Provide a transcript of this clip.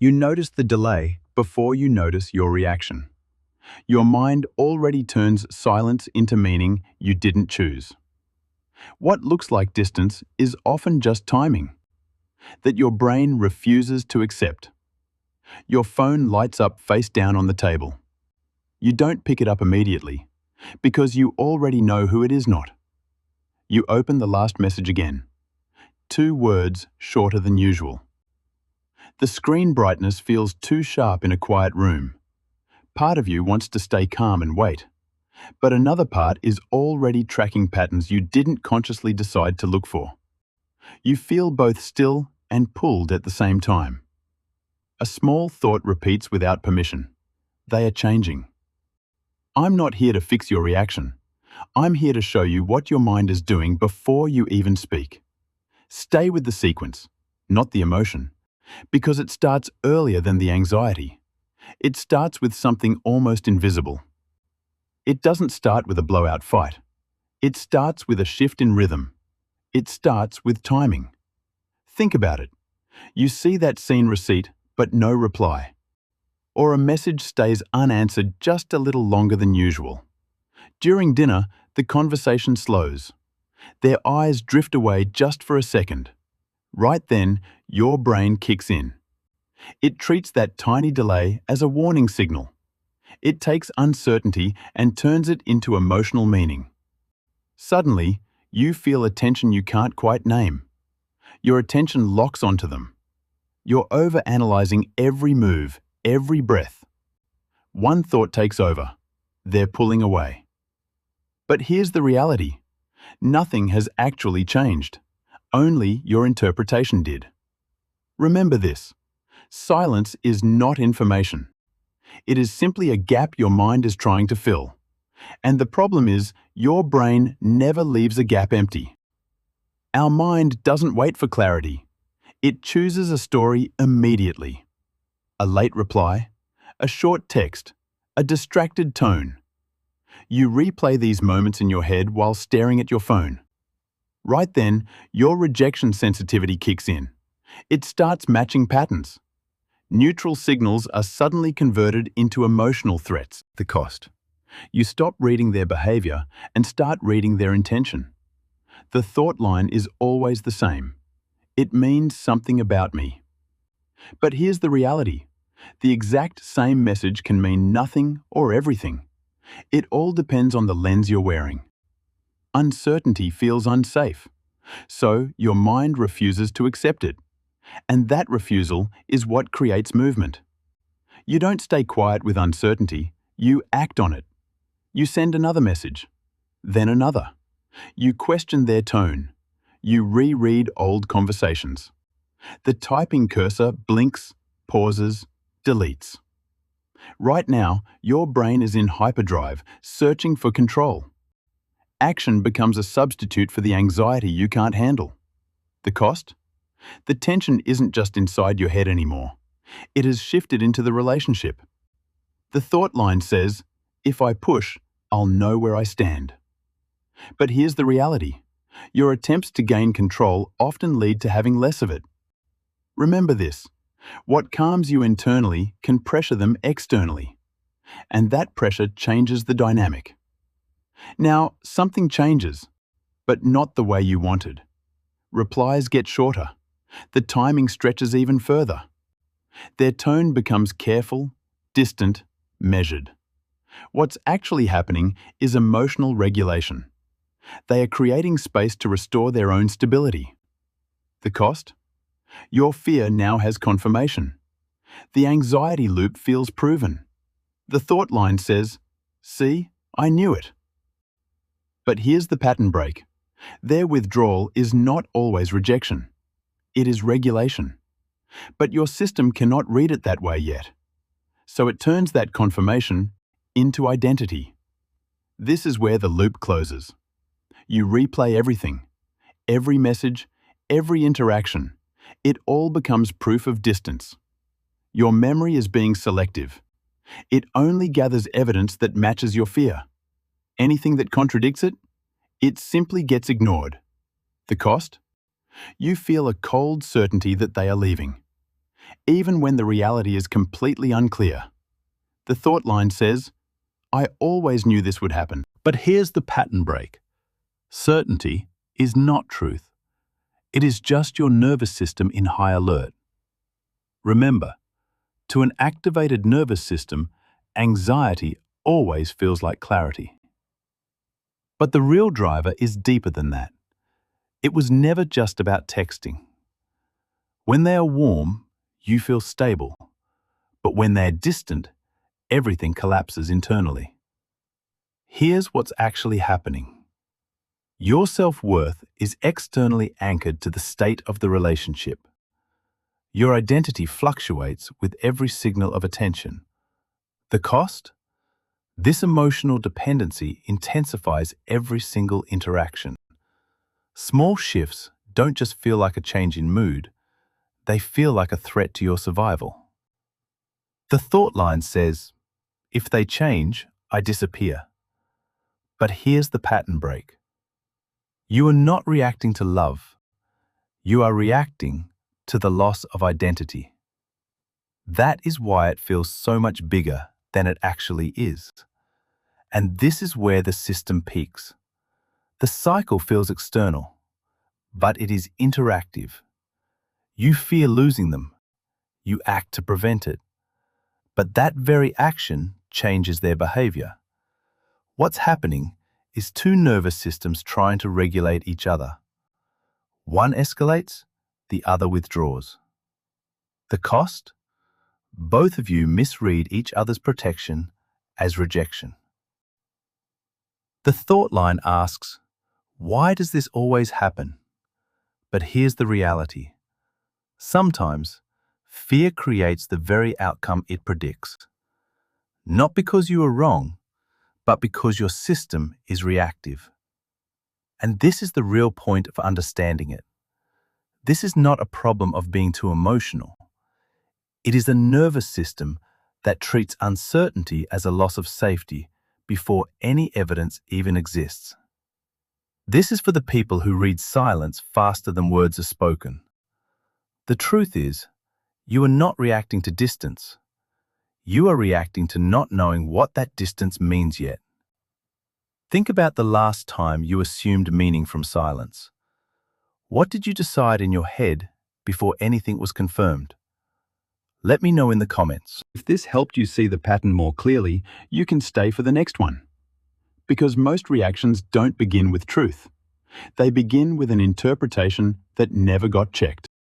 You notice the delay before you notice your reaction. Your mind already turns silence into meaning you didn't choose. What looks like distance is often just timing that your brain refuses to accept. Your phone lights up face down on the table. You don't pick it up immediately because you already know who it is not. You open the last message again. 2 words shorter than usual. The screen brightness feels too sharp in a quiet room. Part of you wants to stay calm and wait, but another part is already tracking patterns you didn't consciously decide to look for. You feel both still and pulled at the same time. A small thought repeats without permission. They are changing. I'm not here to fix your reaction. I'm here to show you what your mind is doing before you even speak. Stay with the sequence, not the emotion, because it starts earlier than the anxiety. It starts with something almost invisible. It doesn't start with a blowout fight. It starts with a shift in rhythm. It starts with timing. Think about it. You see that scene receipt, but no reply. Or a message stays unanswered just a little longer than usual. During dinner, the conversation slows. Their eyes drift away just for a second. Right then, your brain kicks in. It treats that tiny delay as a warning signal. It takes uncertainty and turns it into emotional meaning. Suddenly, you feel a tension you can't quite name. Your attention locks onto them. You're overanalyzing every move, every breath. One thought takes over. They're pulling away. But here's the reality. Nothing has actually changed. Only your interpretation did. Remember this. Silence is not information. It is simply a gap your mind is trying to fill. And the problem is, your brain never leaves a gap empty. Our mind doesn't wait for clarity. It chooses a story immediately. A late reply, a short text, a distracted tone. You replay these moments in your head while staring at your phone. Right then, your rejection sensitivity kicks in. It starts matching patterns. Neutral signals are suddenly converted into emotional threats. The cost. You stop reading their behavior and start reading their intention. The thought line is always the same. It means something about me. But here's the reality. The exact same message can mean nothing or everything. It all depends on the lens you're wearing. Uncertainty feels unsafe, so your mind refuses to accept it. And that refusal is what creates movement. You don't stay quiet with uncertainty, you act on it. You send another message, then another. You question their tone. You reread old conversations. The typing cursor blinks, pauses, deletes. Right now, your brain is in hyperdrive, searching for control. Action becomes a substitute for the anxiety you can't handle. The cost? The tension isn't just inside your head anymore. It has shifted into the relationship. The thought line says, if I push, I'll know where I stand. But here's the reality. Your attempts to gain control often lead to having less of it. Remember this. What calms you internally can pressure them externally. And that pressure changes the dynamic. Now, something changes, but not the way you wanted. Replies get shorter. The timing stretches even further. Their tone becomes careful, distant, measured. What's actually happening is emotional regulation. They are creating space to restore their own stability. The cost? Your fear now has confirmation. The anxiety loop feels proven. The thought line says, see, I knew it. But here's the pattern break. Their withdrawal is not always rejection. It is regulation. But your system cannot read it that way yet. So it turns that confirmation into identity. This is where the loop closes. You replay everything. Every message, every interaction. It all becomes proof of distance. Your memory is being selective. It only gathers evidence that matches your fear. Anything that contradicts it, it simply gets ignored. The cost? You feel a cold certainty that they are leaving. even when the reality is completely unclear. The thought line says, "I always knew this would happen." But here's the pattern break. Certainty is not truth. It is just your nervous system in high alert. Remember, to an activated nervous system, anxiety always feels like clarity. But the real driver is deeper than that. It was never just about texting. When they are warm, you feel stable. But when they're distant, everything collapses internally. Here's what's actually happening. Your self-worth is externally anchored to the state of the relationship. Your identity fluctuates with every signal of attention. The cost? This emotional dependency intensifies every single interaction. Small shifts don't just feel like a change in mood, they feel like a threat to your survival. The thought line says, "If they change, I disappear." But here's the pattern break. You are not reacting to love. You are reacting to the loss of identity. That is why it feels so much bigger than it actually is. And this is where the system peaks. The cycle feels external, but it is interactive. You fear losing them. You act to prevent it. But that very action changes their behavior. What's happening is two nervous systems trying to regulate each other. One escalates, the other withdraws. The cost? Both of you misread each other's protection as rejection. The thought line asks, why does this always happen? But here's the reality. Sometimes, fear creates the very outcome it predicts. Not because you are wrong, but because your system is reactive. And this is the real point of understanding it. This is not a problem of being too emotional. It is a nervous system that treats uncertainty as a loss of safety before any evidence even exists. This is for the people who read silence faster than words are spoken. The truth is, you are not reacting to distance. You are reacting to not knowing what that distance means yet. Think about the last time you assumed meaning from silence. What did you decide in your head before anything was confirmed? Let me know in the comments. If this helped you see the pattern more clearly, you can stay for the next one. Because most reactions don't begin with truth. They begin with an interpretation that never got checked.